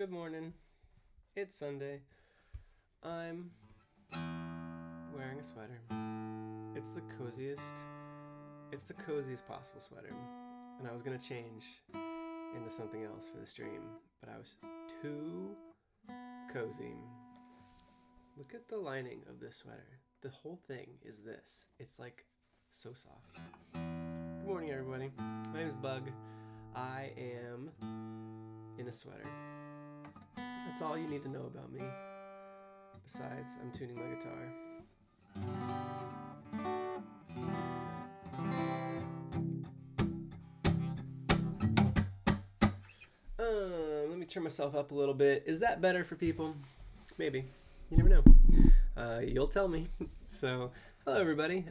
Good morning. It's Sunday. I'm wearing a sweater. It's the coziest possible sweater. And I was gonna change into something else for the stream, but I was too cozy. Look at the lining of this sweater. The whole thing is this. It's like so soft. Good morning, everybody. My name is Bug. I am in a sweater. That's all you need to know about me. Besides, I'm tuning my guitar. Let me turn myself up a little bit. Is that better for people? Maybe. You never know. You'll tell me. So, hello everybody.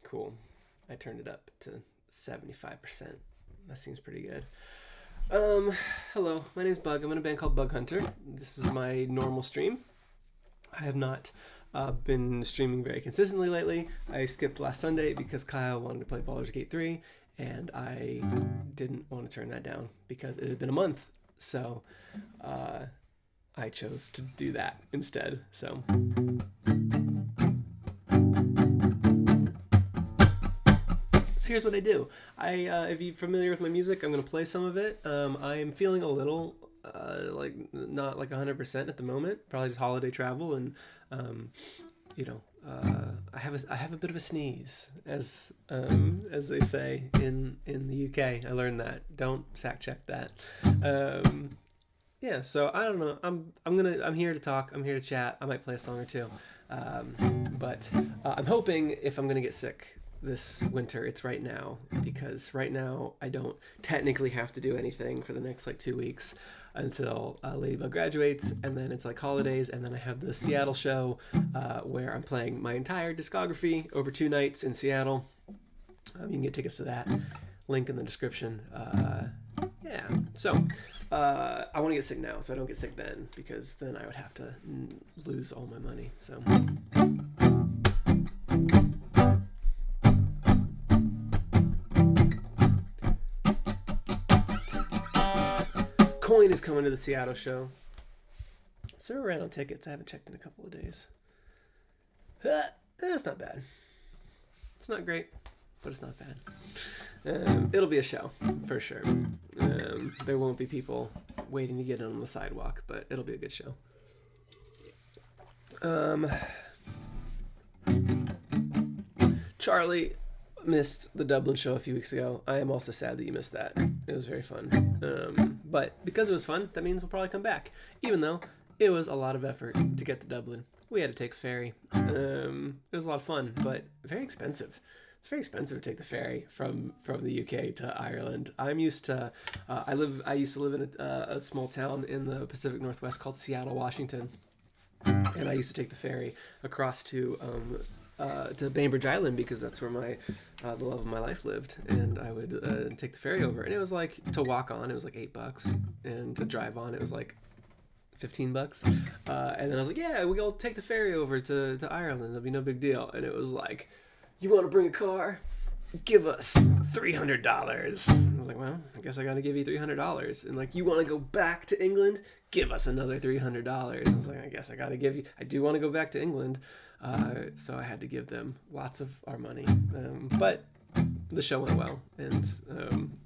Cool. I turned it up to 75%. That seems pretty good. Hello, my name's Bug. I'm in a band called Bug Hunter. This is my normal stream. I have not been streaming very consistently lately. I skipped last Sunday because Kyle wanted to play Baldur's Gate 3, and I didn't want to turn that down because it had been a month. So I chose to do that instead. So here's what I do. If you're familiar with my music, I'm going to play some of it. I am feeling a little not like 100% at the moment. Probably just holiday travel, and I have a bit of a sneeze, as they say in the UK. I learned that. Don't fact check that. Yeah. So I don't know. I'm here to talk. I'm here to chat. I might play a song or two. But I'm hoping if I'm gonna get sick this winter, it's right now, because right now I don't technically have to do anything for the next 2 weeks until Ladybug graduates, and then it's holidays, and then I have the Seattle show where I'm playing my entire discography over 2 nights in Seattle. You can get tickets to that. Link in the description. Yeah. So I want to get sick now, so I don't get sick then, because then I would have to lose all my money. So. Coin is coming to the Seattle show. So we're on tickets. I haven't checked in a couple of days. It's not bad. It's not great, but it's not bad. It'll be a show for sure. There won't be people waiting to get in on the sidewalk, but it'll be a good show. Charlie missed the Dublin show a few weeks ago. I am also sad that you missed that. It was very fun. But because it was fun, that means we'll probably come back. Even though it was a lot of effort to get to Dublin. We had to take a ferry. It was a lot of fun, but very expensive. It's very expensive to take the ferry from the UK to Ireland. I'm used to. I used to live in a small town in the Pacific Northwest called Seattle, Washington, and I used to take the ferry across to Bainbridge Island, because that's where the love of my life lived, and I would take the ferry over, and it was to walk on it was $8, and to drive on it was $15, and then I was yeah, we'll take the ferry over to Ireland, it'll be no big deal, and it was you want to bring a car? Give us $300. I was well, I guess I gotta give you $300. And you want to go back to England? Give us another $300. I was I guess I gotta give you. I do want to go back to England, so I had to give them lots of our money. But the show went well, and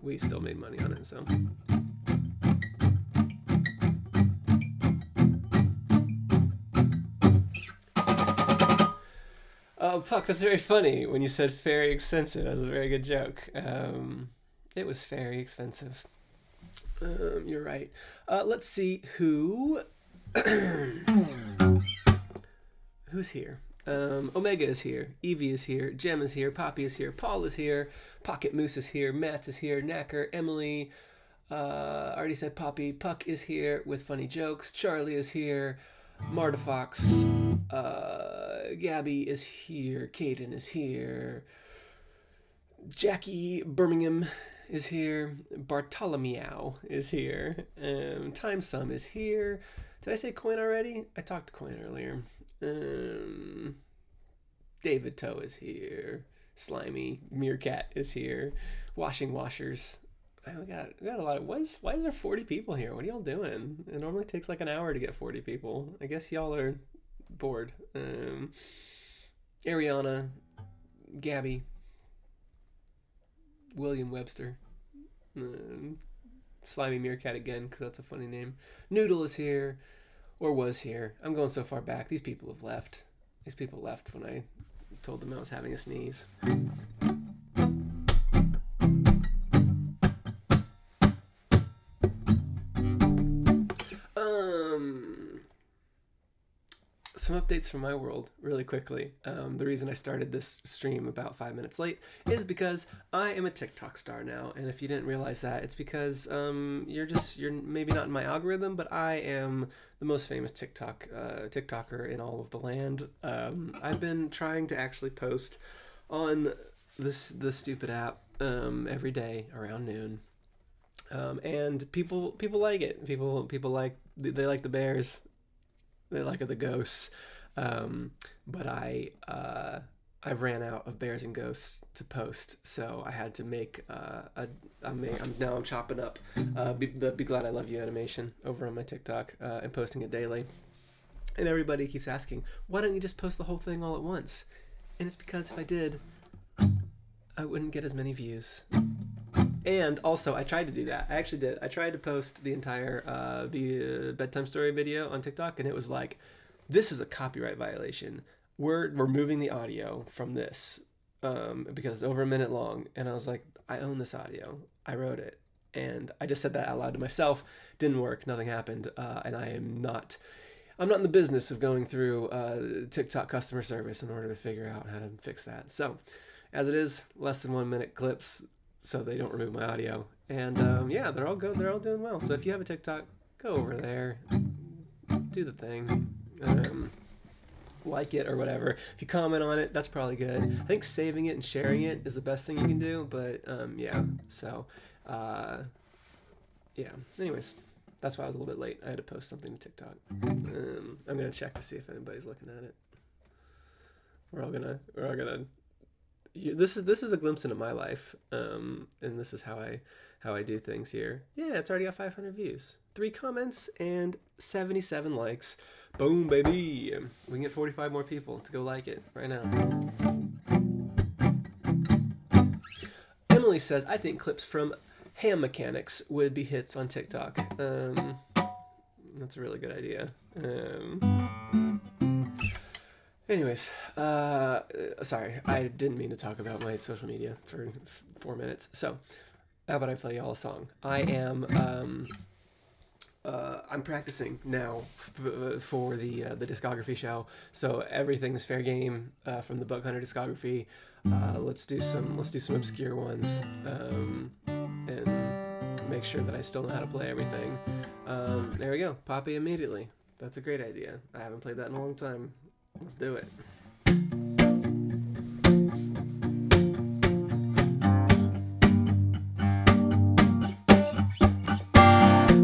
we still made money on it. So. Oh, fuck, that's very funny. When you said very expensive, that was a very good joke. It was very expensive. You're right. Let's see who's here. Omega is here. Evie is here. Jem is here. Poppy is here. Paul is here. Pocket Moose is here. Matt is here. Knacker. Emily. Already said Poppy. Puck is here with funny jokes. Charlie is here. Marta Fox. Gabby is here. Caden is here. Jackie Birmingham is here. Bartholomew is here. Timesum is here. Did I say Coin already? I talked to Coin earlier. David Toe is here. Slimy Meerkat is here. Washing Washers Man, we got a lot of. Why is there 40 people here? What are y'all doing? It normally takes like an hour to get 40 people. I guess y'all are bored. Ariana, Gabby, William Webster, Slimy Meerkat again because that's a funny name. Noodle is here, or was here. I'm going so far back. These people have left. These people left when I told them I was having a sneeze. Some updates from my world really quickly. The reason I started this stream about 5 minutes late is because I am a TikTok star now, and if you didn't realize that, it's because you're maybe not in my algorithm, but I am the most famous TikToker in all of the land. I've been trying to actually post on the stupid app every day around noon. And people like it. People like they like the bears. They like the ghosts, but I've ran out of bears and ghosts to post, so I had to make I'm chopping up the Be Glad I Love You animation over on my TikTok and posting it daily. And everybody keeps asking, why don't you just post the whole thing all at once? And it's because if I did, I wouldn't get as many views. And also, I tried to do that. I actually did. I tried to post the entire bedtime story video on TikTok, and it was like, this is a copyright violation. We're removing the audio from this because it's over a minute long. And I was like, I own this audio. I wrote it. And I just said that out loud to myself. Didn't work. Nothing happened. And I'm not in the business of going through TikTok customer service in order to figure out how to fix that. So, as it is, less than 1 minute clips, so they don't remove my audio. And yeah, they're all doing well. So if you have a TikTok, go over there, do the thing, like it or whatever. If you comment on it, that's probably good. I think saving it and sharing it is the best thing you can do. But yeah, so yeah. Anyways, that's why I was a little bit late. I had to post something to TikTok. I'm gonna check to see if anybody's looking at it. We're all gonna. This is a glimpse into my life, and this is how I do things here. Yeah, it's already got 500 views, 3 comments, and 77 likes. Boom, baby! We can get 45 more people to go like it right now. Emily says, I think clips from ham mechanics would be hits on TikTok. That's a really good idea. Anyways, sorry, I didn't mean to talk about my social media for 4 minutes. So, how about I play y'all a song? I'm practicing now for the discography show. So everything's fair game from the Bug Hunter discography. Let's do some obscure ones and make sure that I still know how to play everything. There we go, Poppy immediately. That's a great idea. I haven't played that in a long time. Let's do it.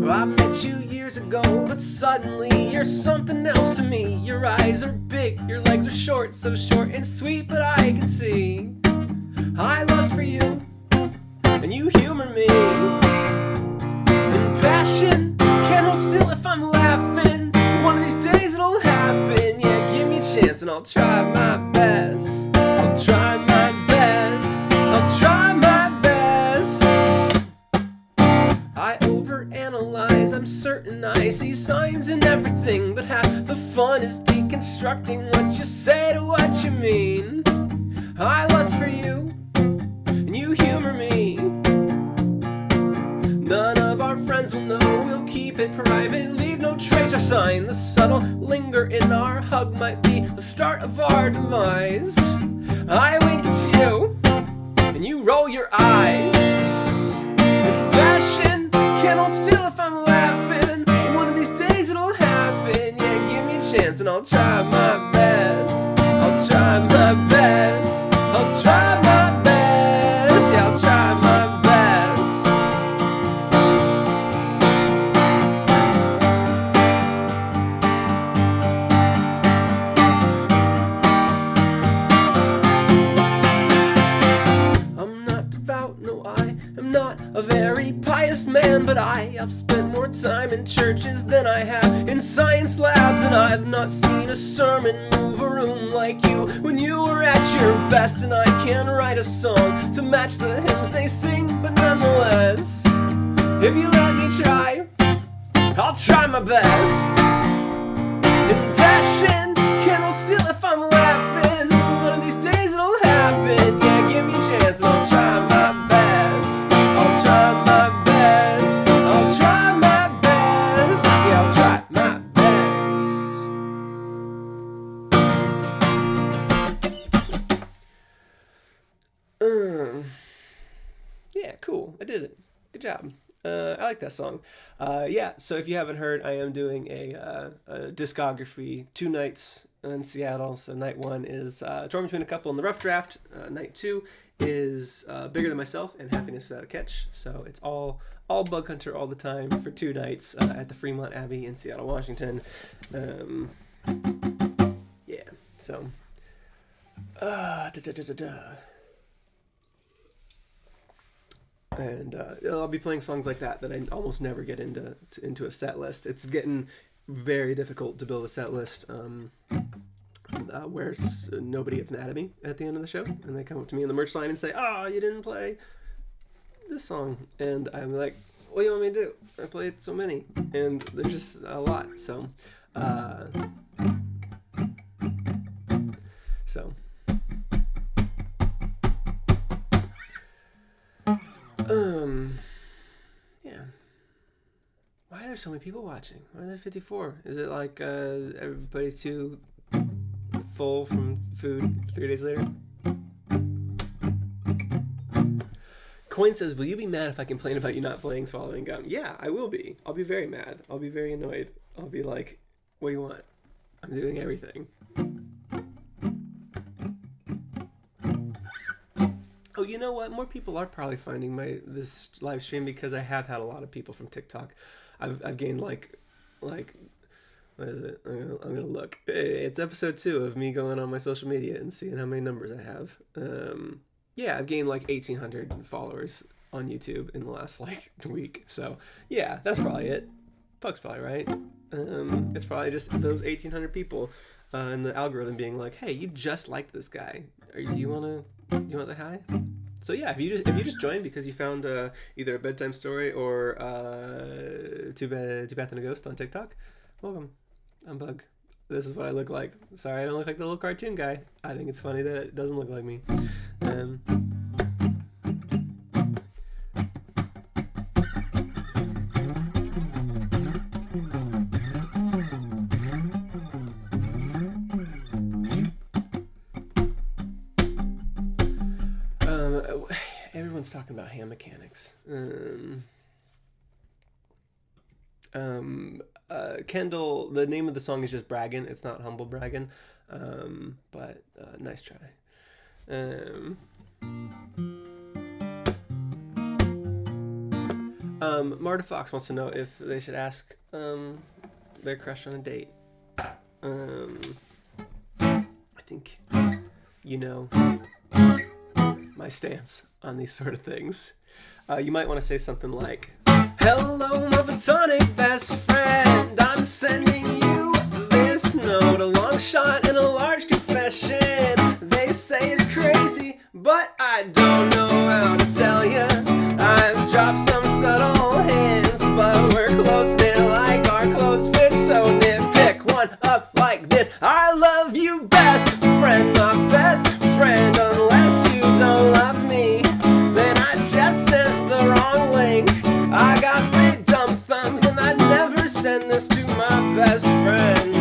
Well, I met you years ago, but suddenly you're something else to me. Your eyes are big, your legs are short, so short and sweet, but I can see I lust for you, and you humor me. And passion can't hold still if I'm laughing. One of these days it'll happen. Yeah, give me a chance and I'll try my best. I'll try my best. I'll try my best. I overanalyze, I'm certain I see signs in everything, but half the fun is deconstructing what you say to what you mean. I lust for you, and you humor me. None of our friends will know, we'll keep it private, leave no trace or sign. The subtle linger in our hug might be the start of our demise. I wink at you, and you roll your eyes. And passion can't hold still if I'm laughing. One of these days it'll happen. Yeah, give me a chance and I'll try my best. I'll try my best. I'll try my best. Yeah, I'll try my best. out. No, I am not a very pious man, but I have spent more time in churches than I have in science labs, and I've not seen a sermon move a room like you when you were at your best. And I can write a song to match the hymns they sing, but nonetheless, if you let me try, I'll try my best. In passion, candle still if I'm laughing. One of these days it'll happen. Yeah, give me a chance and I'll try my best. I'll try my best. I'll try my best. Yeah, I'll try my best. Yeah, cool. I did it. Good job. I like that song. Yeah, so if you haven't heard, I am doing a discography 2 nights in Seattle. So night 1 is Torn Between a Couple in the Rough Draft. Night 2 is Bigger Than Myself and Happiness Without a Catch. So it's all Bug Hunter all the time for 2 nights at the Fremont Abbey in Seattle, Washington. Yeah, so and I'll be playing songs like that I almost never get into a set list. It's getting very difficult to build a set list where nobody gets mad at me at the end of the show, and they come up to me in the merch line and say, "Oh, you didn't play this song," and I'm like, "What do you want me to do? I played so many," and there's just a lot. So, yeah. Why are there so many people watching? Why are there 54? Is it like everybody's too full from food 3 days later? Coin says, will you be mad if I complain about you not playing Swallowing Gum? Yeah, I will be. I'll be very mad. I'll be very annoyed. I'll be like, what do you want? I'm doing everything. Oh, you know what? More people are probably finding this live stream because I have had a lot of people from TikTok. I've gained like what is it? I'm gonna look. It's episode 2 of me going on my social media and seeing how many numbers I have. Yeah, I've gained like 1,800 followers on YouTube in the last like week. So yeah, that's probably it. Puck's probably right. It's probably just those 1,800 people and the algorithm being like, hey, you just liked this guy. Do you want the high? So yeah, if you just joined because you found either a bedtime story or Two Bath and a Ghost on TikTok, welcome. I'm Bug. This is what I look like. Sorry, I don't look like the little cartoon guy. I think it's funny that it doesn't look like me. Everyone's talking about hand mechanics. Kendall, the name of the song is just Braggin'. It's not Humble Braggin'. But nice try. Marta Fox wants to know if they should ask their crush on a date. I think you know my stance on these sort of things. You might want to say something like, hello, my platonic best friend. I'm sending you this note, a long shot and a large confession. They say it's crazy, but I don't know how to tell ya. I've dropped some subtle hints, but we're close knit like our clothes fit. So nitpick one up like this. I love you best friend, my best friend. Unless you don't love me, then I just sent the wrong link. I got big dumb thumbs and I'd never send this to my best friend.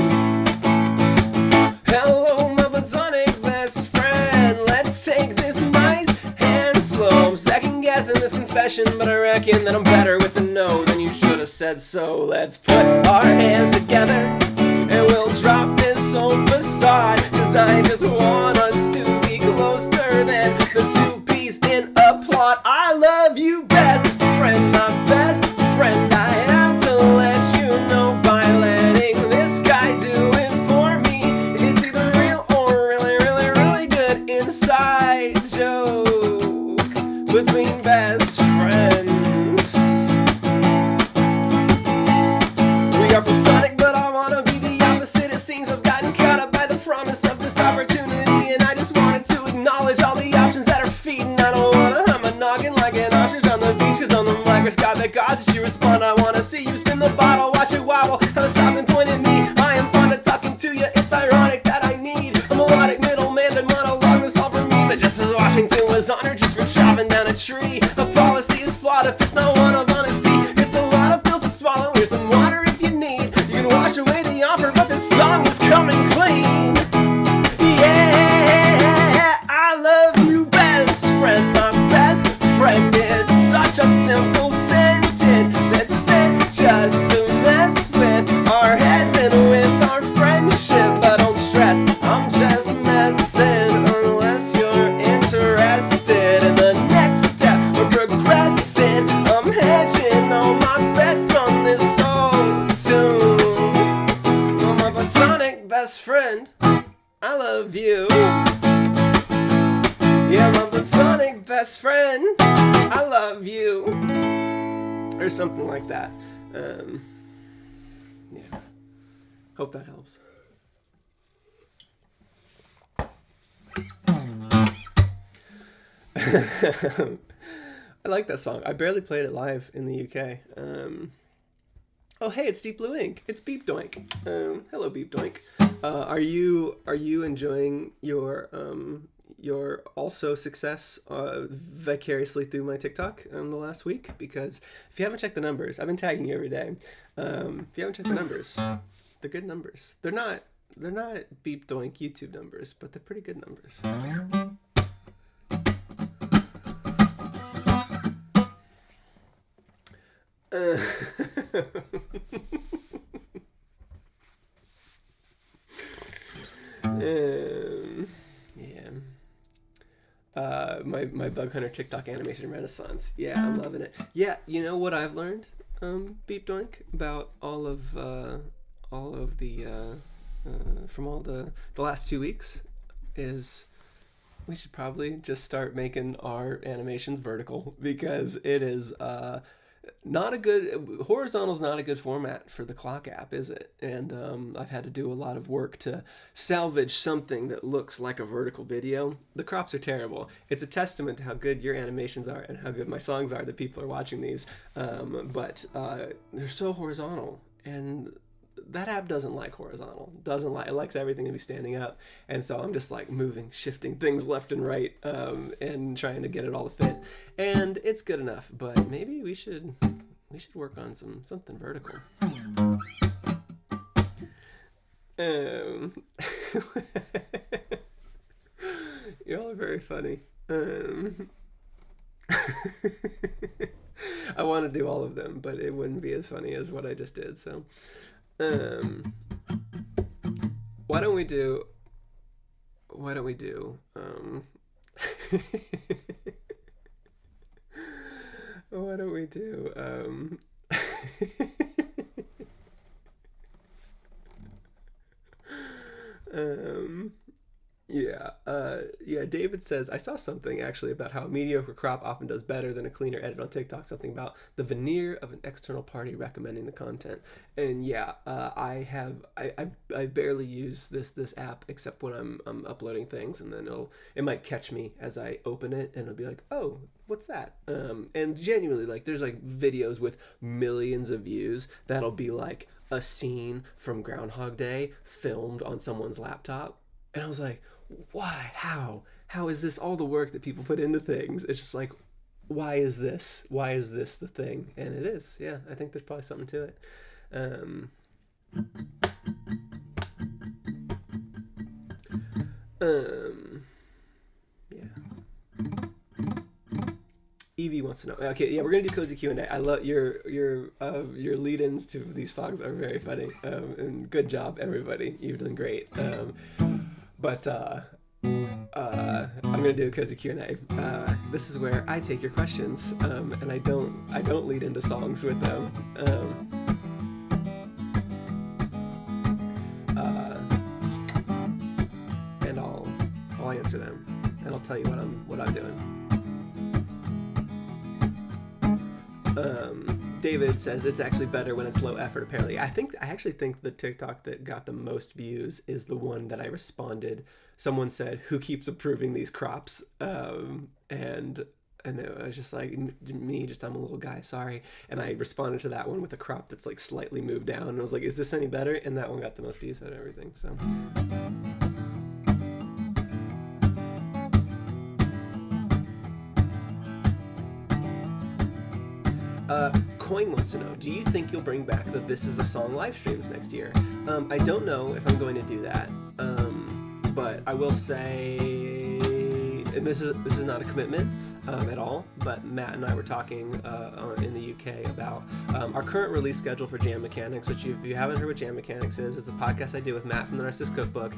Hello, my platonic best friend. Let's take this nice and slow. I'm second guessing this confession, but I reckon that I'm better with the no than you should have said so. Let's put our hands together and we'll drop this old facade, cause I just want us to be closer than the 2 peas in a plot. I love you best friend, my best friend. I have to let you know by letting this guy do it for me. It's either real or really, really, really good inside joke between best friends. We are platonic, but I wanna be the opposite. It seems I've gotten caught up by the promise of this opportunity, and I just wanted to acknowledge all the options that are feeding. I don't wanna hum a noggin like an ostrich on the beach, cause on the microscopic odds that you respond, I wanna see you spin the bottle, watch it wobble, have a stop and point at me. I am fond of talking to you, it's ironic that I need a melodic middleman to monologue this all for me. But just as Washington was honored just for chopping down a tree, a policy is flawed if it's not one of honesty. It's a lot of pills to swallow, here's some water if you need. You can wash away the offer, but this song is coming clean. Yeah, I love you, best friend. My best friend is such a simple sentence that's said just to mess with our heads and with our friendship. But don't stress, I'm just messing unless you're interested in the next step. We're progressing, I'm hedging all my bets on this so soon. Oh, my platonic best friend, I love you. Yeah, my platonic best friend, I love you. Or something like that. Yeah. Hope that helps. I like that song. I barely played it live in the UK. Oh, hey, it's Deep Blue Ink. It's Beep Doink. Hello, Beep Doink. Are you enjoying your also success vicariously through my TikTok the last week? Because if you haven't checked the numbers, I've been tagging you every day. If you haven't checked the numbers, they're good numbers. They're not Beep Doink YouTube numbers, but they're pretty good numbers. Yeah. My Bug Hunter TikTok animation renaissance. Yeah, I'm loving it. Yeah, you know what I've learned, Beep Doink, about all of the from all the last 2 weeks is we should probably just start making our animations vertical, because it is not a good, horizontal's not a good format for the clock app, is it? And I've had to do a lot of work to salvage something that looks like a vertical video. The crops are terrible. It's a testament to how good your animations are and how good my songs are that people are watching these. But they're so horizontal, and that app doesn't like horizontal. It likes everything to be standing up. And so I'm just like moving, shifting things left and right, and trying to get it all to fit. And it's good enough, but maybe we should work on something vertical. Y'all are very funny. I want to do all of them, but it wouldn't be as funny as what I just did, so why don't we do what do we do? Yeah, David says, I saw something actually about how a mediocre crop often does better than a cleaner edit on TikTok, something about the veneer of an external party recommending the content. And yeah, I barely use this app except when I'm uploading things, and then it might catch me as I open it, and it'll be like, oh, what's that? And genuinely, like, there's like videos with millions of views that'll be like a scene from Groundhog Day filmed on someone's laptop. And I was like, why? How is this all the work that people put into things? It's just like, why is this the thing? And it is. Yeah, I think there's probably something to it. Yeah. Evie wants to know. Okay, yeah, we're gonna do cozy Q&A. I love your lead-ins to these songs are very funny. And good job, everybody. You're doing great. But I'm gonna do a cozy Q&A. This is where I take your questions, and I don't lead into songs with them. And I'll answer them, and I'll tell you what I'm doing. David says it's actually better when it's low effort. Apparently, I actually think the TikTok that got the most views is the one that I responded. Someone said, "Who keeps approving these crops?" And I was just like, me, just I'm a little guy, sorry. And I responded to that one with a crop that's like slightly moved down. And I was like, is this any better? And that one got the most views out of everything. So. Coin wants to know, do you think you'll bring back the This Is a Song live streams next year? I don't know if I'm going to do that, but I will say, and this is not a commitment at all, but Matt and I were talking in the UK about our current release schedule for Jam Mechanics, which if you haven't heard what Jam Mechanics is a podcast I do with Matt from the Narcissist Cookbook,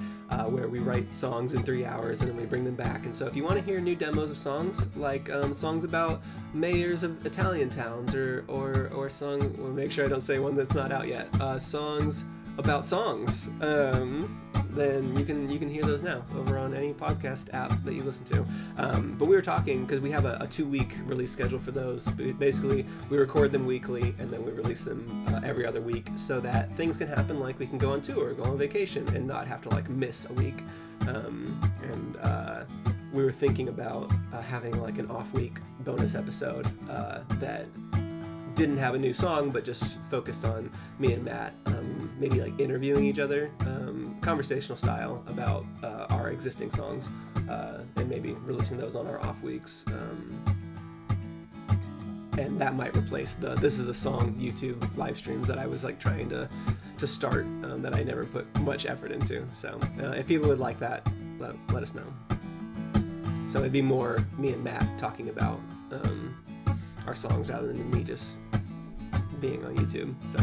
where we write songs in 3 hours and then we bring them back. And so if you want to hear new demos of songs, like songs about mayors of Italian towns, or song, we'll make sure I don't say one that's not out yet, songs about songs, then you can hear those now over on any podcast app that you listen to. But we were talking, because we have a 2-week release schedule for those. Basically, we record them weekly and then we release them every other week, so that things can happen, like we can go on tour, go on vacation, and not have to like miss a week. We were thinking about having like an off-week bonus episode that didn't have a new song, but just focused on me and Matt, maybe like interviewing each other, conversational style, about our existing songs, and maybe releasing those on our off weeks. And that might replace the This Is a Song YouTube live streams that I was like trying to start, that I never put much effort into. So if people would like that, let us know. So it'd be more me and Matt talking about our songs rather than me just being on YouTube. So.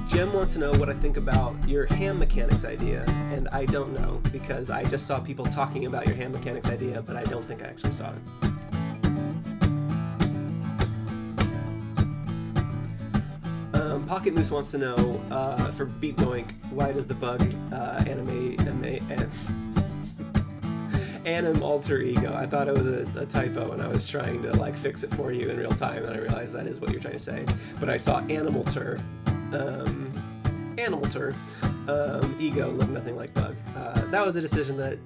Jem wants to know what I think about your ham mechanics idea, and I don't know, because I just saw people talking about your ham mechanics idea, but I don't think I actually saw it. Pocket Moose wants to know, for Beat Doink, why does the bug anim alter ego? I thought it was a typo, and I was trying to like fix it for you in real time, and I realized that is what you're trying to say. But I saw animalter, ego looked nothing like bug. That was a decision that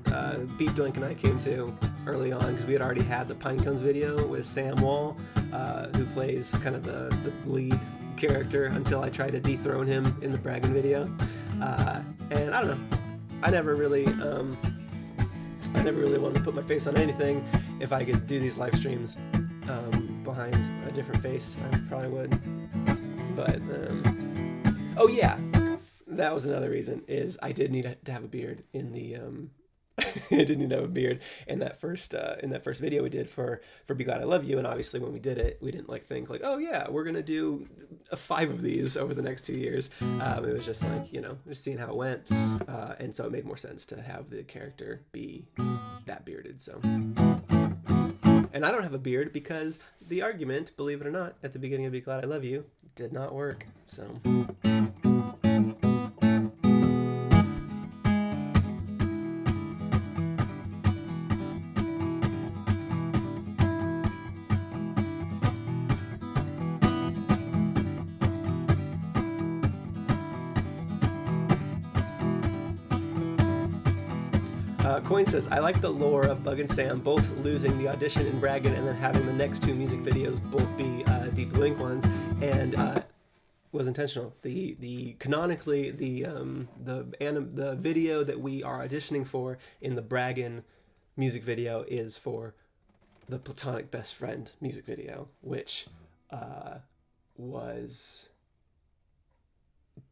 Beat Doink and I came to early on, because we had already had the Pinecones video with Sam Wall, who plays kind of the lead character, until I tried to dethrone him in the Braggin video, and I don't know, I never really wanted to put my face on anything. If I could do these live streams behind a different face, I probably would. But oh yeah, that was another reason, is I did need to have a beard in the I didn't need to have a beard in that first video we did for Be Glad I Love You. And obviously when we did it, we didn't like think like, oh yeah, we're gonna do 5 of these over the next 2 years. It was just like, just seeing how it went, and so it made more sense to have the character be that bearded. So, and I don't have a beard because the argument, believe it or not, at the beginning of Be Glad I Love You did not work. So. Coin says, I like the lore of Bug and Sam both losing the audition in Braggin and then having the next 2 music videos both be Deep Blue Ink ones, and was intentional. The canonically the video that we are auditioning for in the Braggin music video is for the Platonic Best Friend music video, which was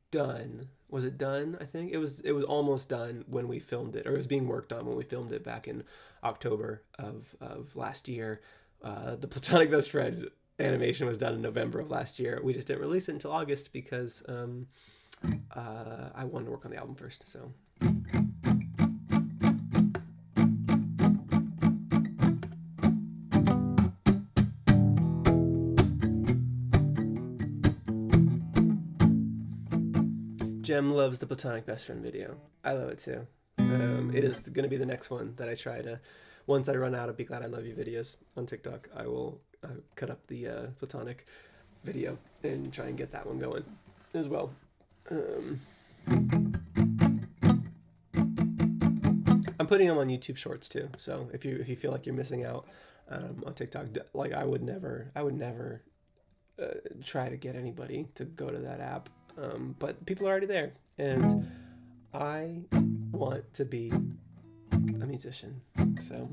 done. Was it done? I think it was almost done when we filmed it, or it was being worked on when we filmed it back in October of last year. The Platonic Best Friend animation was done in November of last year. We just didn't release it until August because I wanted to work on the album first. So. Jem loves the Platonic Best Friend video. I love it too. It is going to be the next one that I try to. Once I run out of Be Glad I Love You videos on TikTok, I will cut up the Platonic video and try and get that one going as well. I'm putting them on YouTube Shorts too. So if you feel like you're missing out on TikTok, like I would never try to get anybody to go to that app. But people are already there, and I want to be a musician. So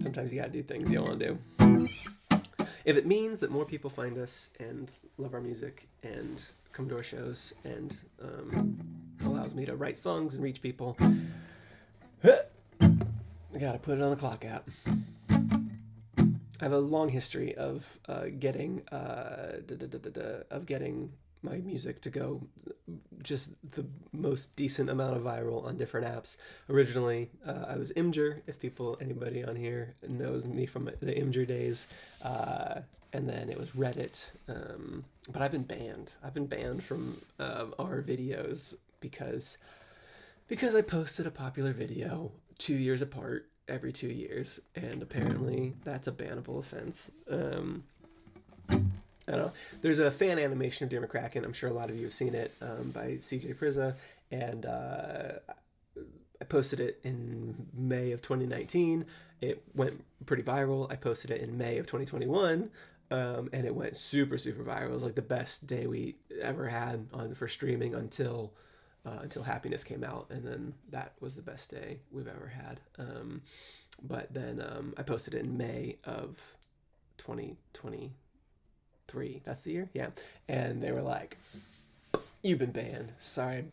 sometimes you gotta do things you don't want to do. If it means that more people find us and love our music and come to our shows and allows me to write songs and reach people, I gotta put it on the clock app. I have a long history of getting my music to go just the most decent amount of viral on different apps. Originally, I was Imgur, if anybody on here knows me from the Imgur days, and then it was Reddit. But I've been banned. I've been banned from our videos because I posted a popular video 2 years apart every 2 years, and apparently that's a bannable offense. I don't know. There's a fan animation of Dear McCracken. I'm sure a lot of you have seen it, by CJ Prizza, and I posted it in May of 2019. It went pretty viral. I posted it in May of 2021, and it went super, super viral. It was like the best day we ever had for streaming until Happiness came out, and then that was the best day we've ever had. But then I posted it in May of 2023. That's the year, yeah. And they were like, "You've been banned. Sorry,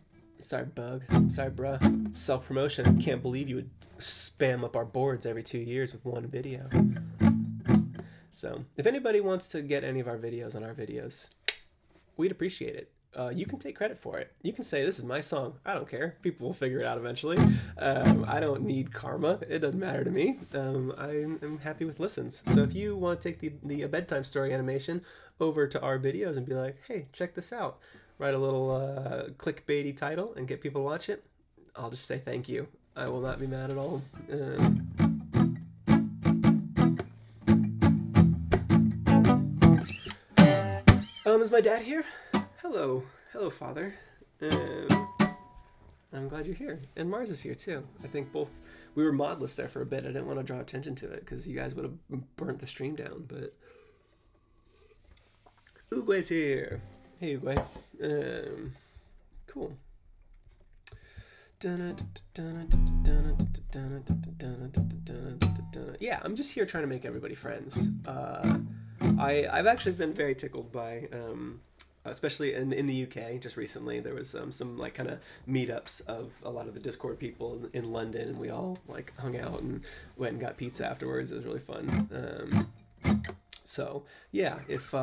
bug. Sorry, bruh. Self-promotion. Can't believe you would spam up our boards every 2 years with one video." So if anybody wants to get any of our videos on our videos, we'd appreciate it. You can take credit for it. You can say, "This is my song. I don't care. People will figure it out eventually." I don't need karma. It doesn't matter to me. I'm happy with listens. So if you want to take the bedtime story animation over to our videos and be like, "Hey, check this out," write a little clickbaity title and get people to watch it, I'll just say thank you. I will not be mad at all. Is my dad here? Hello, Father. I'm glad you're here. And Mars is here too. I think we were modless there for a bit. I didn't want to draw attention to it because you guys would have burnt the stream down, but Uguay's here. Hey, Uguay. Cool. Yeah, I'm just here trying to make everybody friends. I've actually been very tickled by, especially in the UK, just recently, there was some like kind of meetups of a lot of the Discord people in London, and we all like hung out and went and got pizza afterwards. It was really fun. So yeah, if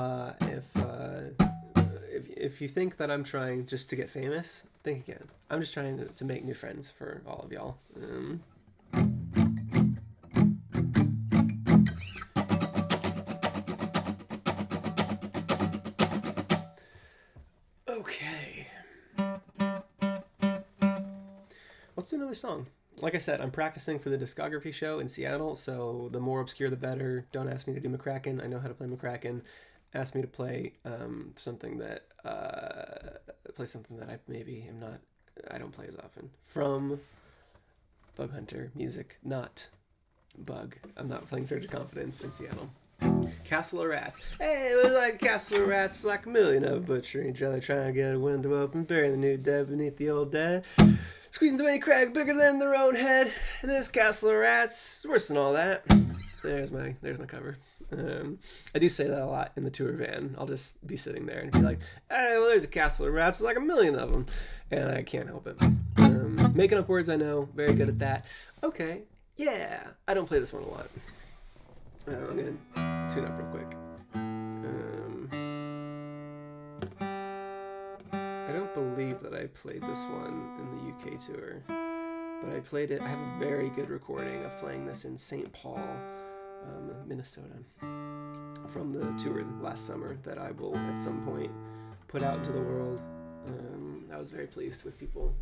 you think that I'm trying just to get famous, think again. I'm just trying to make new friends for all of y'all. Okay. Let's do another song. Like I said, I'm practicing for the Discography show in Seattle, so the more obscure the better. Don't ask me to do McCracken. I know how to play McCracken. Ask me to play something that I maybe am not. I don't play as often. From Bug Hunter music, not Bug. I'm not playing Surge of Confidence in Seattle. Castle of Rats. Hey, it was like Castle of Rats, like a million of butchering each other, trying to get a window open, burying the new dead beneath the old dead. Squeezing through any crack bigger than their own head. And this Castle of Rats is worse than all that. There's my cover. I do say that a lot in the tour van. I'll just be sitting there and be like, "Hey, well, there's a Castle of Rats, there's like a million of them," and I can't help it. Making up words, I know, very good at that. Okay, yeah, I don't play this one a lot. I'm gonna tune up real quick. I don't believe that I played this one in the UK tour, but I played it. I have a very good recording of playing this in St. Paul, Minnesota, from the tour last summer that I will at some point put out into the world. That was very pleased with people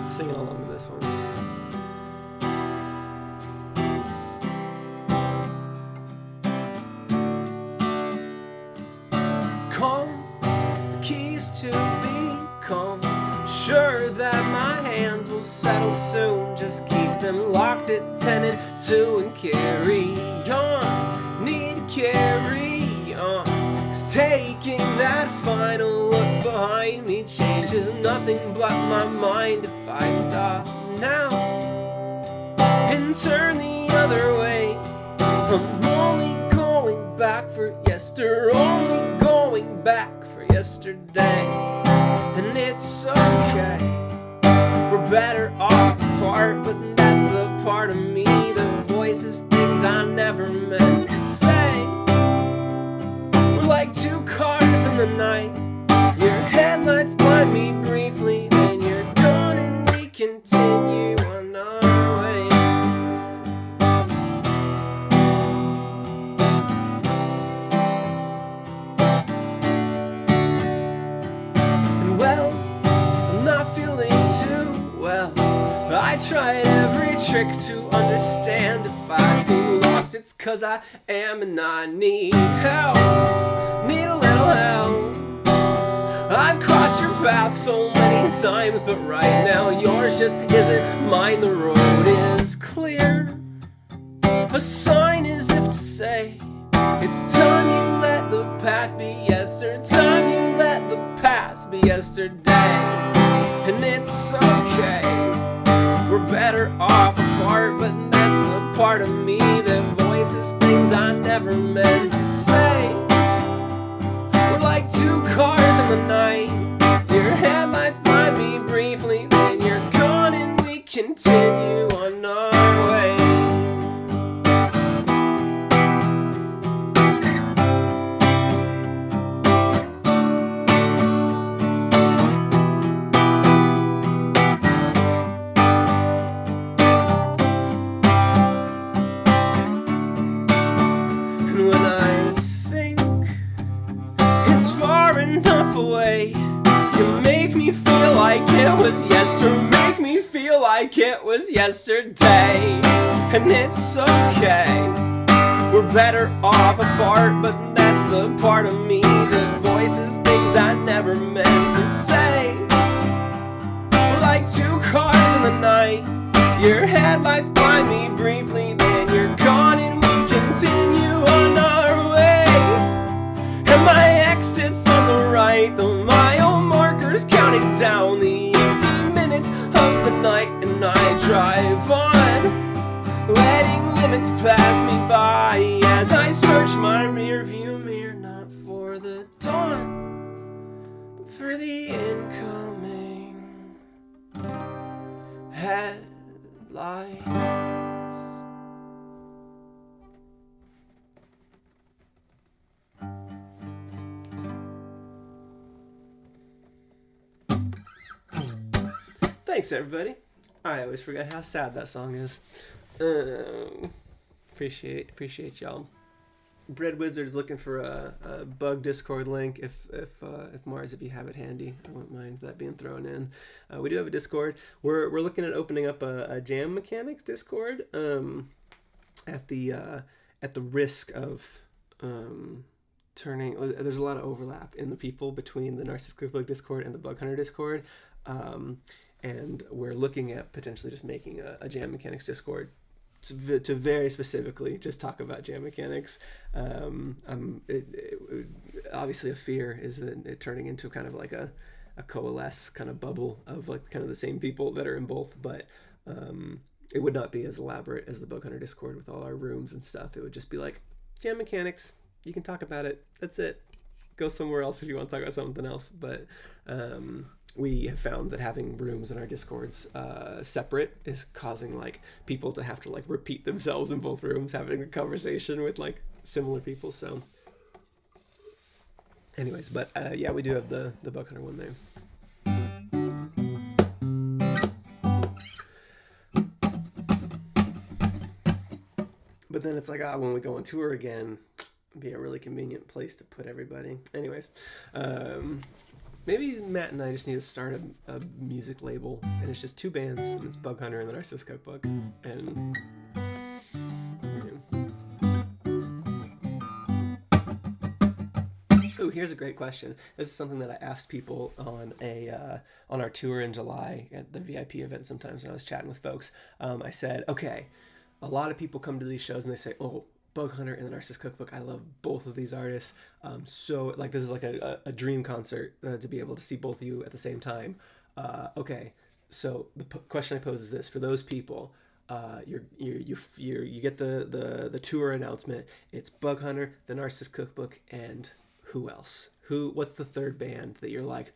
singing along with this one. Calm, the keys to be calm. Sure that my hands will settle soon. Just keep them locked at 10 and 2 and carry on. Need to carry on. 'Cause taking that final look behind me changes nothing but my mind. If I stop now and turn the other way, I'm only going back for yesterday. Only going back for yesterday. And it's okay, we're better off apart. But that's the part of me that voices things I never meant to say. We're like two cars in the night. Your headlights blind me briefly, then you're gone and we continue on our way. And well, I'm not feeling too well. I tried every trick to understand. If I seem lost, it's 'cause I am and I need help. Need a little help. I've crossed your path so many times, but right now yours just isn't mine. The road is clear. A sign as if to say, it's time you let the past be yesterday. Time you let the past be yesterday. And it's okay, we're better off apart. But that's the part of me that voices things I never meant to say. We're like two cars in the night. Your headlights blind me briefly, then you're gone and we continue on our way. Away, you make me feel like it was yesterday. Make me feel like it was yesterday. And it's okay, we're better off apart. But that's the part of me that voices things I never meant to say. We're like two cars in the night. Your headlights blind me briefly, then you're gone and we continue on our way. And my exit's on the right, the mile marker's counting down the empty minutes of the night. And I drive on, letting limits pass me by as I search my rear view mirror. Not for the dawn, but for the incoming headlights. Thanks, everybody. I always forget how sad that song is. Appreciate y'all. Bread Wizard's looking for a bug Discord link. If Mars, if you have it handy, I wouldn't mind that being thrown in. We do have a Discord. We're looking at opening up a jam mechanics Discord. At the risk of turning. There's a lot of overlap in the people between the Narcissistic Bug Discord and the Bug Hunter Discord. And we're looking at potentially just making a jam mechanics Discord to very specifically just talk about jam mechanics. Obviously a fear is that it turning into kind of like a coalesce kind of bubble of like kind of the same people that are in both, but it would not be as elaborate as the Bug Hunter Discord with all our rooms and stuff. It would just be like jam mechanics, you can talk about it, that's it. Go somewhere else if you want to talk about something else. But we have found that having rooms in our Discords separate is causing like people to have to like repeat themselves in both rooms, having a conversation with like similar people. So anyways, but yeah, we do have the Bug Hunter one there. But then it's like, when we go on tour again, it'd be a really convenient place to put everybody. Anyways, Maybe Matt and I just need to start a music label, and it's just 2 bands, and it's Bug Hunter and the Narcissus Cookbook, and Ooh, here's a great question. This is something that I asked people on our tour in July at the VIP event. Sometimes when I was chatting with folks, I said, okay, a lot of people come to these shows and they say, oh, Bug Hunter and the Narcissus Cookbook, I love both of these artists. So like this is like a dream concert to be able to see both of you at the same time. Okay, so the question I pose is this: for those people, you get the tour announcement. It's Bug Hunter, the Narcissus Cookbook, and who else? What's the third band that you're like,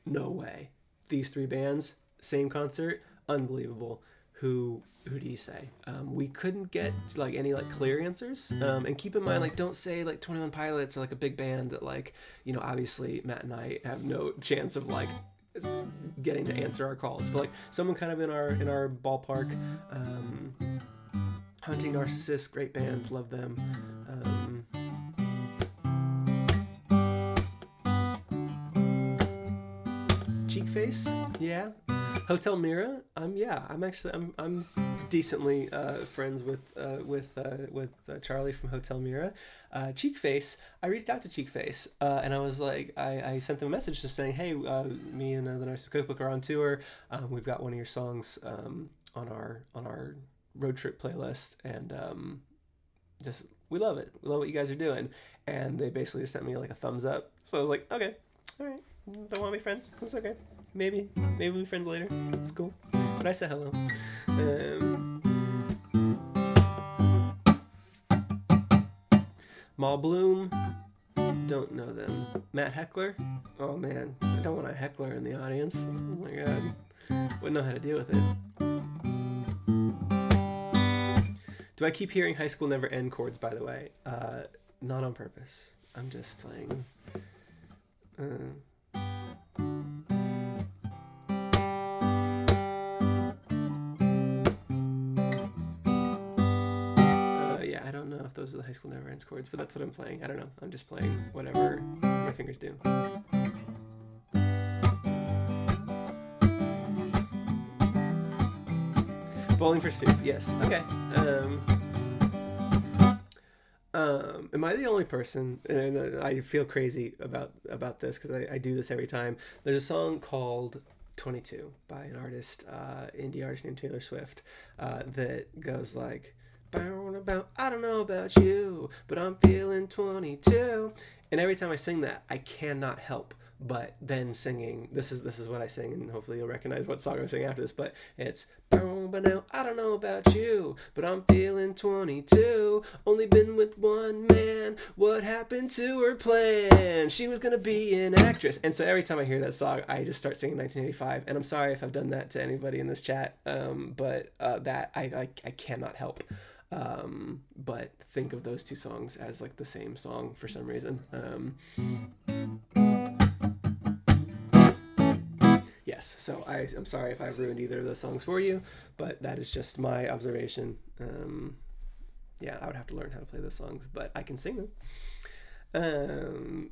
no way? These 3 bands, same concert, unbelievable. Who do you say? We couldn't get like any like clear answers. And keep in mind, like, don't say like 21 Pilots or like a big band that, like, you know, obviously Matt and I have no chance of like getting to answer our calls. But like someone kind of in our ballpark. Hunting Narcissus, great band, love them. Cheekface, yeah. Hotel Mira, I'm decently friends with Charlie from Hotel Mira. Cheekface, I reached out to Cheekface, and I was like, I sent them a message just saying, hey, me and the Narcissus Cookbook are on tour. We've got one of your songs on our road trip playlist, and just we love it. We love what you guys are doing. And they basically just sent me like a thumbs up. So I was like, okay, all right. Don't want to be friends. That's okay. Maybe we'll be friends later. It's cool. But I said hello. Mall Bloom. Don't know them. Matt Heckler. Oh man, I don't want a heckler in the audience. Oh my god. Wouldn't know how to deal with it. Do I keep hearing High School Never End chords, by the way? Not on purpose. I'm just playing. Yeah, I don't know if those are the High School Never Ends chords, but that's what I'm playing. I don't know. I'm just playing whatever my fingers do. Bowling for Soup, yes. Okay. Am I the only person, and I feel crazy about this because I do this every time. There's a song called 22 by an artist, indie artist named Taylor Swift, that goes like, I don't know about you, but I'm feeling 22. And every time I sing that, I cannot help but then singing, this is what I sing, and hopefully you'll recognize what song I'm singing after this, but it's, but now I don't know about you, but I'm feeling 22, only been with one man, what happened to her plan? She was gonna be an actress. And so every time I hear that song, I just start singing 1985, and I'm sorry if I've done that to anybody in this chat, but that I cannot help. But think of those 2 songs as like the same song for some reason. Yes, so I'm sorry if I've ruined either of those songs for you, but that is just my observation. Yeah, I would have to learn how to play those songs, but I can sing them.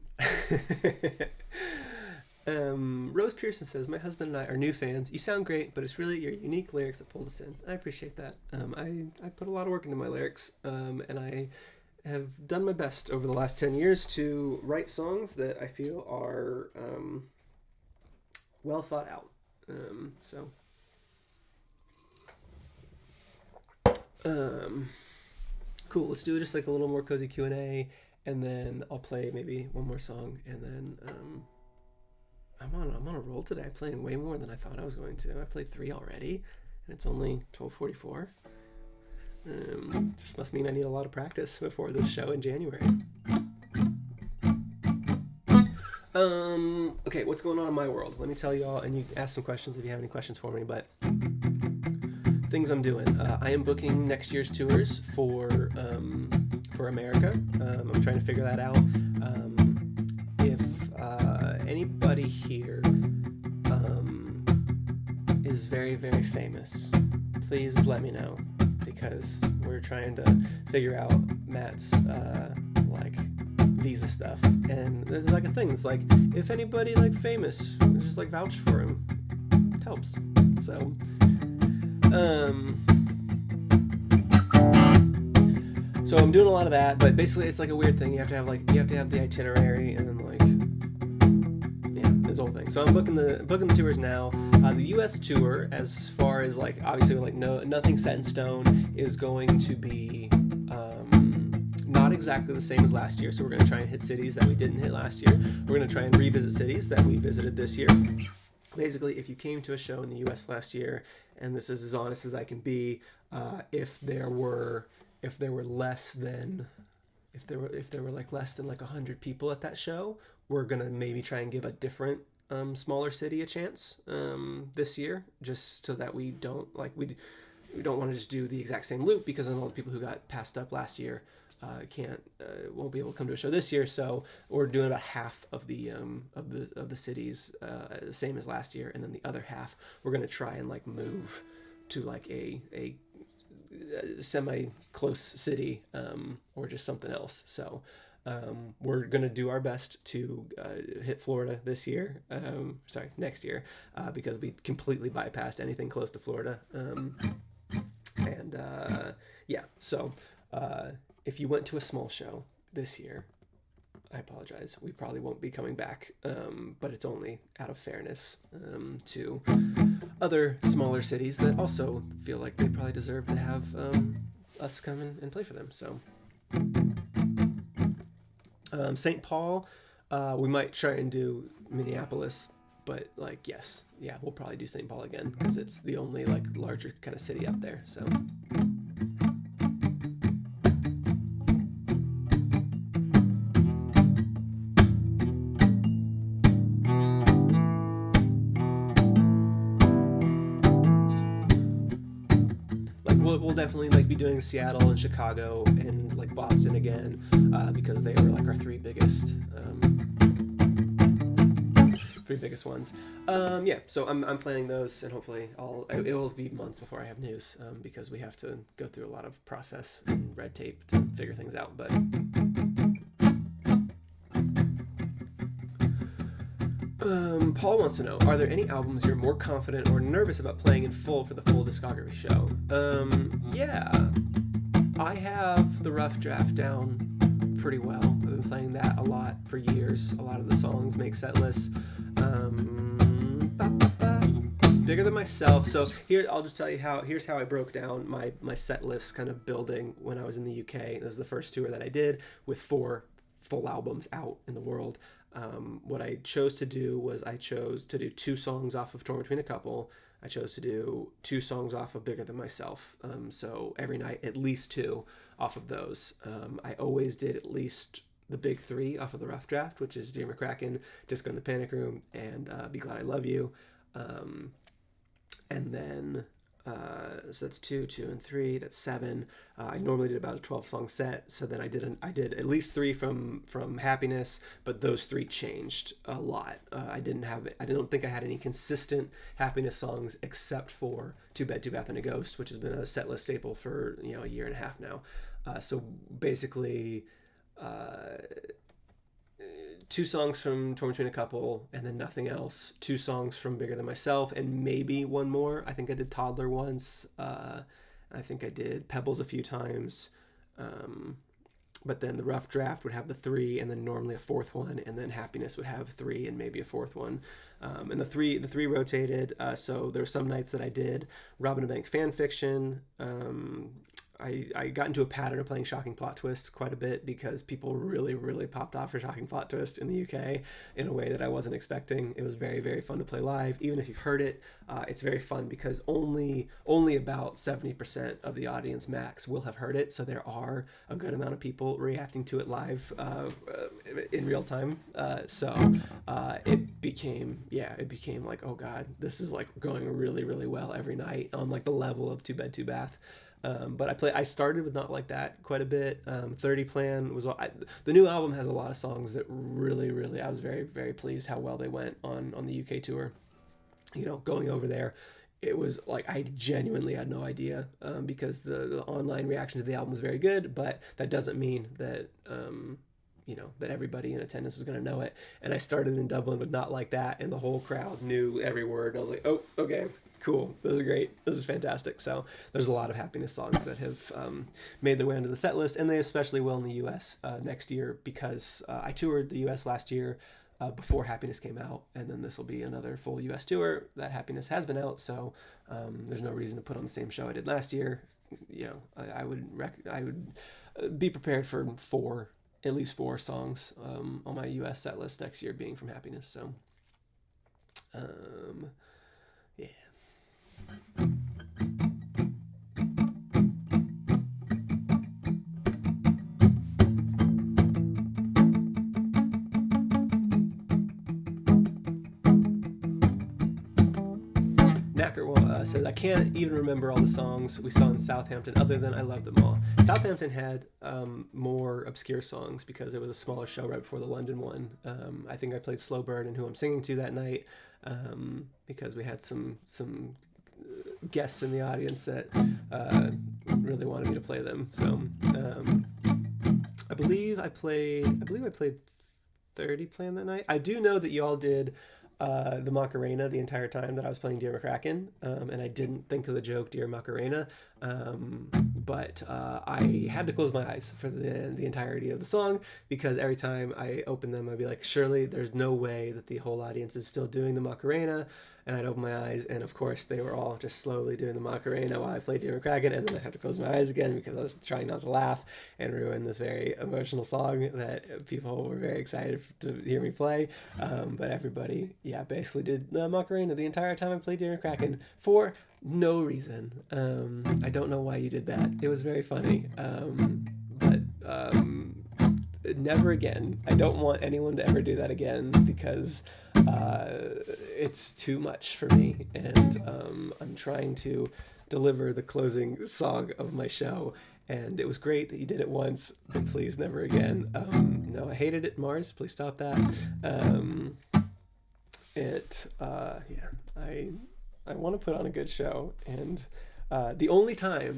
Rose Pearson says, my husband and I are new fans. You sound great, but it's really your unique lyrics that pulled us in. I appreciate that. I put a lot of work into my lyrics, and I have done my best over the last 10 years to write songs that I feel are well thought out. Cool. Let's do just like a little more cozy Q&A, and then I'll play maybe one more song, and then I'm on a roll today. I'm playing way more than I thought I was going to. I played 3 already, and it's only 12:44. Just must mean I need a lot of practice before this show in January. Okay, what's going on in my world? Let me tell you all, and you ask some questions if you have any questions for me, but things I'm doing. I am booking next year's tours for America. I'm trying to figure that out. If anybody here is very, very famous, please let me know, because we're trying to figure out Matt's like visa stuff. And there's like a thing. It's like, if anybody like famous, just like vouch for him. It helps. So, so I'm doing a lot of that, but basically it's like a weird thing. You have to have the itinerary, and then like, yeah, this whole thing. So I'm booking the tours now. The U.S. tour, as far as like, obviously like nothing set in stone, is going to be not exactly the same as last year. So we're going to try and hit cities that we didn't hit last year. We're going to try and revisit cities that we visited this year. Basically, if you came to a show in the U.S. last year, and this is as honest as I can be, if there were less than less than 100 people at that show, we're gonna maybe try and give a different smaller city a chance this year, just so that we don't we don't want to just do the exact same loop, because then all the people who got passed up last year won't be able to come to a show this year. So we're doing about half of the cities, same as last year, and then the other half we're gonna try and like move to like a semi-close city, or just something else. So we're gonna do our best to hit Florida this year, next year, because we completely bypassed anything close to Florida. Yeah, so if you went to a small show this year, I apologize. We probably won't be coming back, but it's only out of fairness to other smaller cities that also feel like they probably deserve to have us come in and play for them. So St. Paul, we might try and do Minneapolis, but like, we'll probably do St. Paul again, because it's the only like larger kind of city up there. So we'll definitely like be doing Seattle and Chicago and like Boston again, because they were like our three biggest ones. So I'm planning those, and hopefully it will be months before I have news, because we have to go through a lot of process and red tape to figure things out. But Paul wants to know, are there any albums you're more confident or nervous about playing in full for the full discography show? Yeah, I have the rough draft down pretty well. I've been playing that a lot for years. A lot of the songs make set lists. Bigger Than Myself. So here, I'll just tell you here's how I broke down my set list kind of building when I was in the UK. This is the first tour that I did with 4 full albums out in the world. What I chose to do was I chose to do 2 songs off of Torn Between a Couple. I chose to do 2 songs off of Bigger Than Myself. So every night, at least 2 off of those. I always did at least the big 3 off of the rough draft, which is Dear McCracken, Disco in the Panic Room, and Be Glad I Love You. And then, so that's 2, 2, and 3. That's 7. I normally did about a 12-song set. So then I did at least 3 from Happiness, but those 3 changed a lot. I don't think I had any consistent Happiness songs except for Two Bed, Two Bath, and a Ghost, which has been a set list staple for a year and a half now. So basically, 2 songs from Torn Between a Couple, and then nothing else. 2 songs from Bigger Than Myself, and maybe one more. I think I did Toddler once. I think I did Pebbles a few times. But then the rough draft would have the 3, and then normally a 4th one, and then Happiness would have 3 and maybe a 4th one. And the three rotated. So there were some nights that I did Robin and Bank fan fiction. I got into a pattern of playing Shocking Plot Twist quite a bit, because people really, really popped off for Shocking Plot Twist in the UK in a way that I wasn't expecting. It was very, very fun to play live. Even if you've heard it, it's very fun, because only about 70% of the audience max will have heard it. So there are a good amount of people reacting to it live in real time. It became like, oh God, this is like going really, really well every night on like the level of Two Bed, Two Bath. But I started with Not Like That quite a bit. 30 Plan was the new album has a lot of songs that really, really, I was very, very pleased how well they went on the UK tour. Going over there, it was like I genuinely had no idea, because the online reaction to the album was very good, but that doesn't mean that that everybody in attendance was going to know it. And I started in Dublin with Not Like That, and the whole crowd knew every word. And I was like, oh, okay, cool. This is great. This is fantastic. So there's a lot of Happiness songs that have made their way onto the set list, and they especially will in the U.S. Next year, because I toured the U.S. last year before Happiness came out, and then this will be another full U.S. tour. That Happiness has been out, so there's no reason to put on the same show I did last year. I would be prepared for at least 4 songs on my U.S. set list next year being from Happiness. So, yeah. Knacker says, I can't even remember all the songs we saw in Southampton other than I love them all. Southampton had more obscure songs because it was a smaller show right before the London one. I think I played Slow Burn and Who I'm Singing To that night because we had some guests in the audience that really wanted me to play them. So I believe I played 30 Plan that night. I do know that you all did the Macarena the entire time that I was playing Dear McCracken, and I didn't think of the joke Dear Macarena, but I had to close my eyes for the entirety of the song, because every time I opened them I'd be like, surely there's no way that the whole audience is still doing the Macarena, and I'd open my eyes, and of course they were all just slowly doing the Macarena while I played Dear McCracken, and then I had to close my eyes again because I was trying not to laugh and ruin this very emotional song that people were very excited to hear me play. But everybody, basically did the Macarena the entire time I played Dear McCracken for no reason. I don't know why you did that. It was very funny, but never again. I don't want anyone to ever do that again, because it's too much for me, and I'm trying to deliver the closing song of my show, and it was great that you did it once, but please never again. No, I hated it, Mars, please stop that. I want to put on a good show, and the only time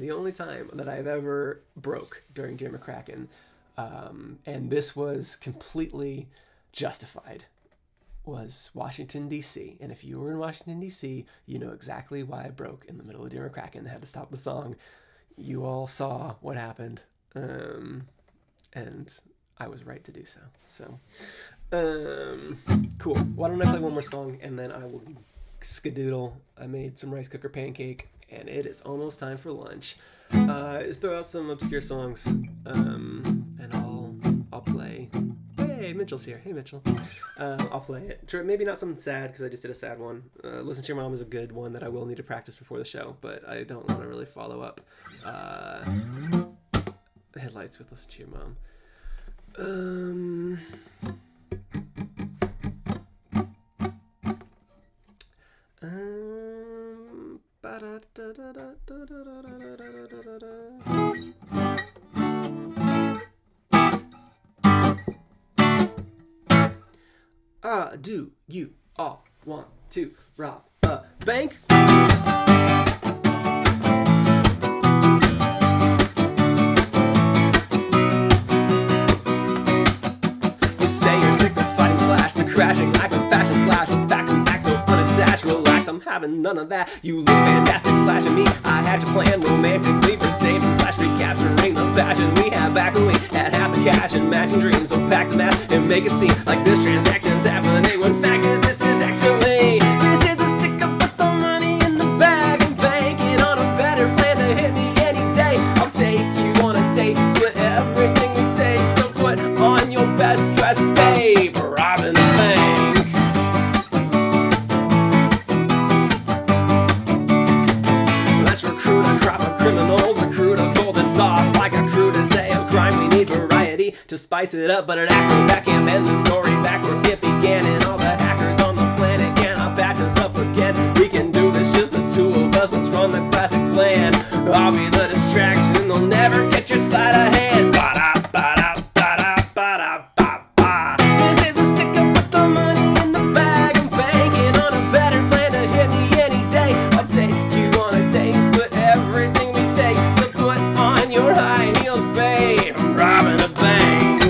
that I've ever broke during Dear McCracken, and this was completely justified, was Washington, D.C. And if you were in Washington, D.C., you know exactly why I broke in the middle of Dear McCracken and had to stop the song. You all saw what happened, and I was right to do so. So, cool. Why don't I play one more song, and then I will skedoodle. I made some rice cooker pancake, and it is almost time for lunch. Just throw out some obscure songs, and I'll play. Hey, Mitchell's here. Hey, Mitchell. I'll play it. Sure, maybe not something sad, because I just did a sad one. Listen to Your Mom is a good one that I will need to practice before the show, but I don't want to really follow up Headlights with Listen to Your Mom. Do you all want to rob a bank? You say you're sick of fighting slash the crashing like a fashion slash the fact and act so unattached. Relax, I'm having none of that. You look fantastic slash at me. I had you planned romantically for saving slash recapturing the passion we had back when we had half the cash and matching dreams. So pack the math and make it seem like this transaction's happening, when fact is this is actually, this is a stick up with the money in the bag. I'm banking on a better plan to hit me any day. I'll take you on a date, split everything we take. So put on your best dress, babe, robbing the bank. Let's recruit a crop of criminals, recruit to pull this off like a crew today of crime. We need variety to spice it up, but an acrobat can't bend the story back where it began. And all the hackers on the planet cannot patch us up again. We can do this, just the two of us. Let's run the classic plan. I'll be the distraction, they'll never get your sleight of hand. Ba-da, ba-da, ba-da, ba-da, ba-ba. This is a stick up with the money in the bag. I'm banking on a better plan to hit me any day. I'll take you on a date, split everything we take. So put on your high heels, babe, I'm robbing a bank.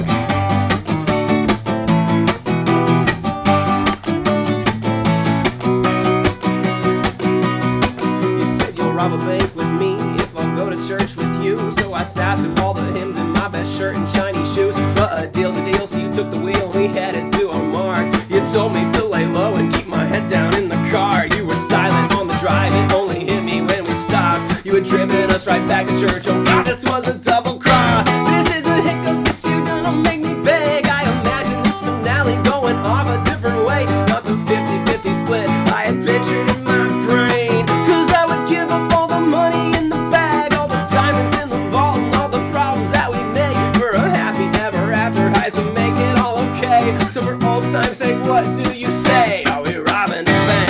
shirt and shiny shoes. But a deal's a deal, so you took the wheel and we headed to our mark. You told me to lay low and keep my head down in the car. You were silent on the drive, it only hit me when we stopped. You had driven us right back to church. Oh God, this was a double cross. This is a hiccup, this you're gonna make me beg. I imagine this finale going off a different way. Not the 50-50 split I had pictured in my brain. Cause I would give up all the money in the bag, all the diamonds in the vault, and all the problems that we make for a happy ever after high, so make it all okay. So for old time's sake, what do you say? Are we robbing the bank?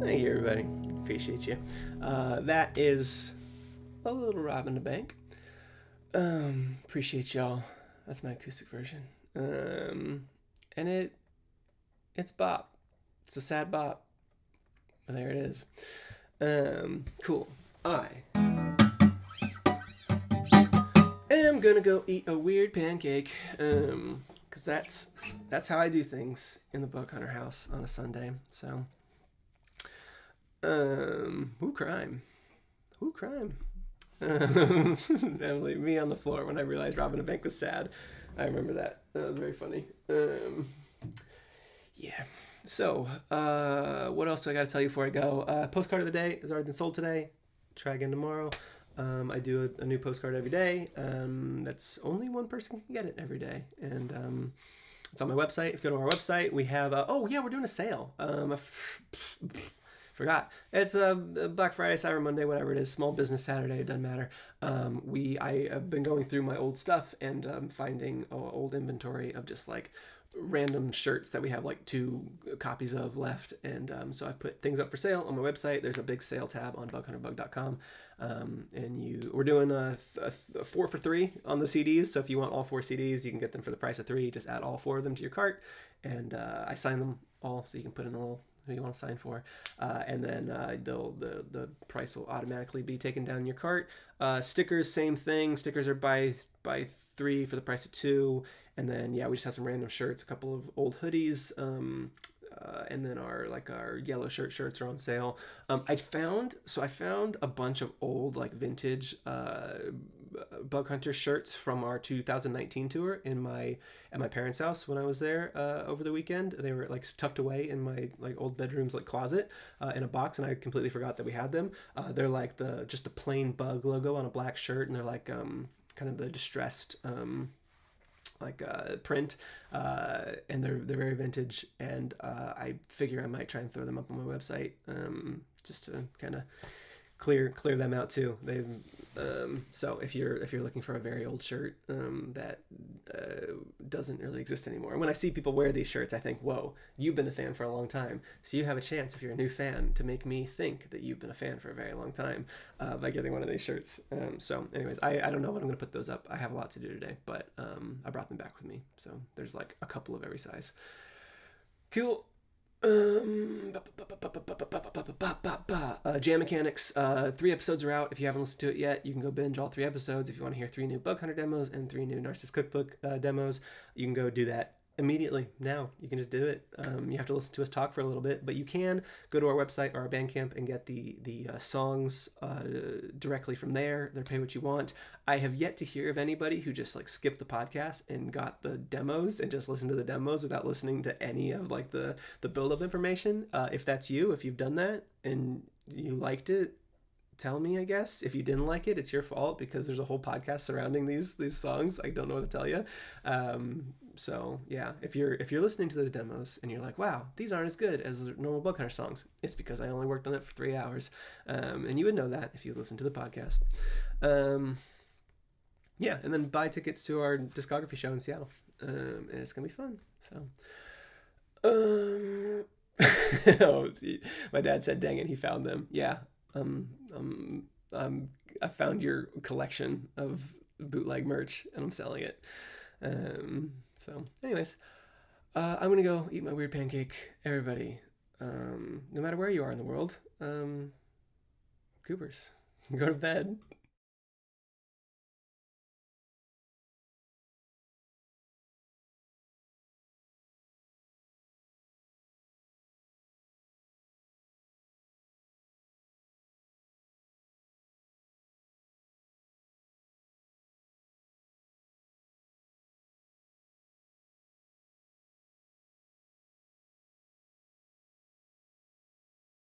Thank you, everybody. Appreciate you. That is a little robbing the bank. Appreciate y'all. That's my acoustic version. And it's bop. It's a sad bop. But there it is. Cool. I am gonna go eat a weird pancake. Cause that's how I do things in the Bug Hunter house on a Sunday. So who crime? Emily, me on the floor when I realized robbing a bank was sad. I remember that. That was very funny. Yeah. So, what else do I got to tell you before I go? Postcard of the day has already been sold today. Try again tomorrow. I do a new postcard every day. That's only one person can get it every day. And it's on my website. If you go to our website, we have... we're doing a sale. Forgot. It's a Black Friday, Cyber Monday, whatever it is. Small Business Saturday, it doesn't matter. I have been going through my old stuff and finding old inventory of just like random shirts that we have like 2 copies of left. And so I've put things up for sale on my website. There's a big sale tab on bughunterbug.com. We're doing a 4 for 3 on the CDs. So if you want all 4 CDs, you can get them for the price of 3. Just add all 4 of them to your cart. And I sign them all so you can put in a little who you want to sign for, and then the price will automatically be taken down in your cart. Stickers, same thing. Stickers are by 3 for the price of 2, and then we just have some random shirts, a couple of old hoodies, and then our yellow shirts are on sale. I found a bunch of old like vintage Bug Hunter shirts from our 2019 tour at my parents' house when I was there over the weekend. They were like tucked away in my like old bedroom's like closet in a box, and I completely forgot that we had them. They're like just the plain Bug logo on a black shirt, and they're like kind of the distressed print, and they're very vintage, and I figure I might try and throw them up on my website just to kind of clear them out too. So if you're looking for a very old shirt that doesn't really exist anymore, and when I see people wear these shirts, I think, whoa, you've been a fan for a long time, so you have a chance, if you're a new fan, to make me think that you've been a fan for a very long time by getting one of these shirts. So anyways, I don't know when I'm gonna put those up. I have a lot to do today, but I brought them back with me, so there's like a couple of every size. Cool. Jam Mechanics, 3 episodes are out. If you haven't listened to it yet, you can go binge all 3 episodes. If you want to hear 3 new Bug Hunter demos and 3 new Narcissus Cookbook demos, you can go do that immediately now. You can just do it. You have to listen to us talk for a little bit, but you can go to our website or our Bandcamp and get the songs directly from there. They're pay what you want. I have yet to hear of anybody who just like skipped the podcast and got the demos and just listened to the demos without listening to any of like the build-up information. If that's you, if you've done that and you liked it, tell me, I guess. If you didn't like it, it's your fault, because there's a whole podcast surrounding these songs. I don't know what to tell you. So yeah, if you're listening to those demos and you're like, wow, these aren't as good as normal Bug Hunter songs, it's because I only worked on it for 3 hours. And you would know that if you listened to the podcast. Yeah, and then buy tickets to our Discography show in Seattle. And it's gonna be fun. So my dad said, dang it, he found them. Yeah. I found your collection of bootleg merch and I'm selling it. So anyways, I'm gonna go eat my weird pancake. Everybody, no matter where you are in the world, Coopers, go to bed.